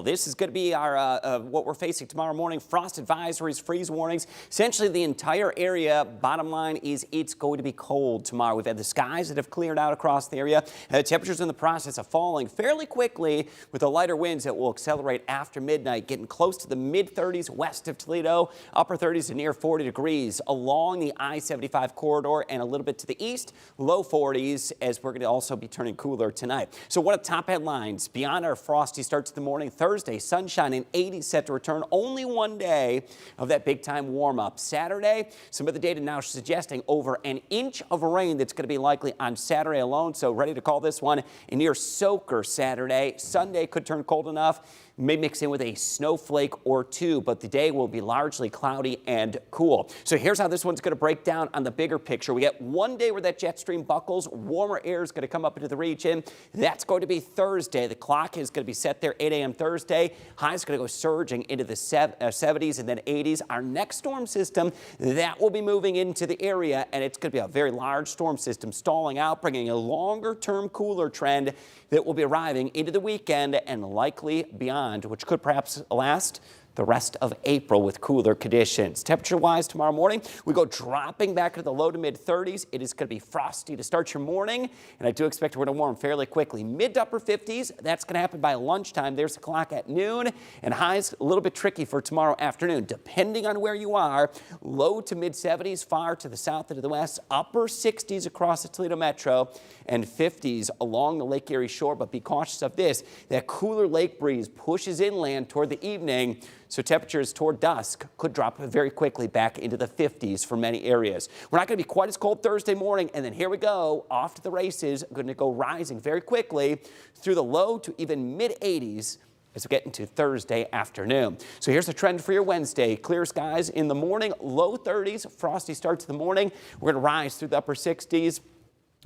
This is going to be our what we're facing tomorrow morning. Frost advisories, freeze warnings. Essentially, the entire area. Bottom line is it's going to be cold tomorrow. We've had the skies that have cleared out across the area. Temperatures in the process of falling fairly quickly with the lighter winds that will accelerate after midnight, getting close to the mid-30s west of Toledo, upper 30s to near 40 degrees along the I-75 corridor and a little bit to the east, low 40s as we're going to also be turning cooler tonight. So what are top headlines beyond our frosty start to the morning? Thursday, sunshine and 80s set to return. Only one day of that big time warm up. Saturday, some of the data now suggesting over an inch of rain that's going to be likely on Saturday alone. So ready to call this one a near soaker Saturday. Sunday could turn cold enough. May mix in with a snowflake or two, but the day will be largely cloudy and cool. So here's how this one's going to break down on the bigger picture. We get one day where that jet stream buckles. Warmer air is going to come up into the region. That's going to be Thursday. The clock is going to be set there 8 a.m. Thursday. Highs going to go surging into the 70s and then 80s. Our next storm system, that will be moving into the area, and it's going to be a very large storm system stalling out, bringing a longer-term cooler trend that will be arriving into the weekend and likely beyond, which could perhaps last the rest of April with cooler conditions. Temperature-wise tomorrow morning, we go dropping back into the low to mid-30s. It is going to be frosty to start your morning, and I do expect we're going to warm fairly quickly. Mid to upper 50s, that's going to happen by lunchtime. There's the clock at noon, and highs a little bit tricky for tomorrow afternoon. Depending on where you are, low to mid-70s far to the south and to the west, upper 60s across the Toledo metro, and 50s along the Lake Erie shore. But be cautious of this. That cooler lake breeze pushes inland toward the evening, so temperatures toward dusk could drop very quickly back into the 50s for many areas. We're not going to be quite as cold Thursday morning, and then here we go, off to the races, going to go rising very quickly through the low to even mid-80s as we get into Thursday afternoon. So here's the trend for your Wednesday. Clear skies in the morning, low 30s, frosty start to the morning. We're going to rise through the upper 60s.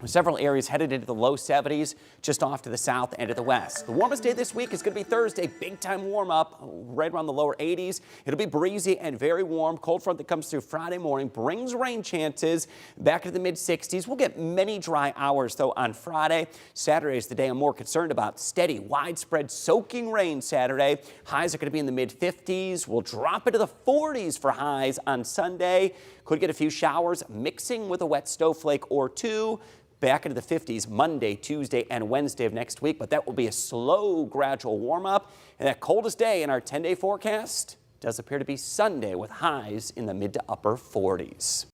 Several areas headed into the low 70s, just off to the south and to the west. The warmest day this week is going to be Thursday. Big time warm up right around the lower 80s. It'll be breezy and very warm. Cold front that comes through Friday morning brings rain chances back to the mid 60s. We'll get many dry hours though on Friday. Saturday is the day I'm more concerned about. Steady, widespread soaking rain Saturday. Highs are going to be in the mid 50s. We'll drop into the 40s for highs on Sunday. Could get a few showers mixing with a wet snowflake or two. Back into the 50s Monday, Tuesday, and Wednesday of next week, but that will be a slow, gradual warm-up. And that coldest day in our 10-day forecast does appear to be Sunday with highs in the mid to upper 40s.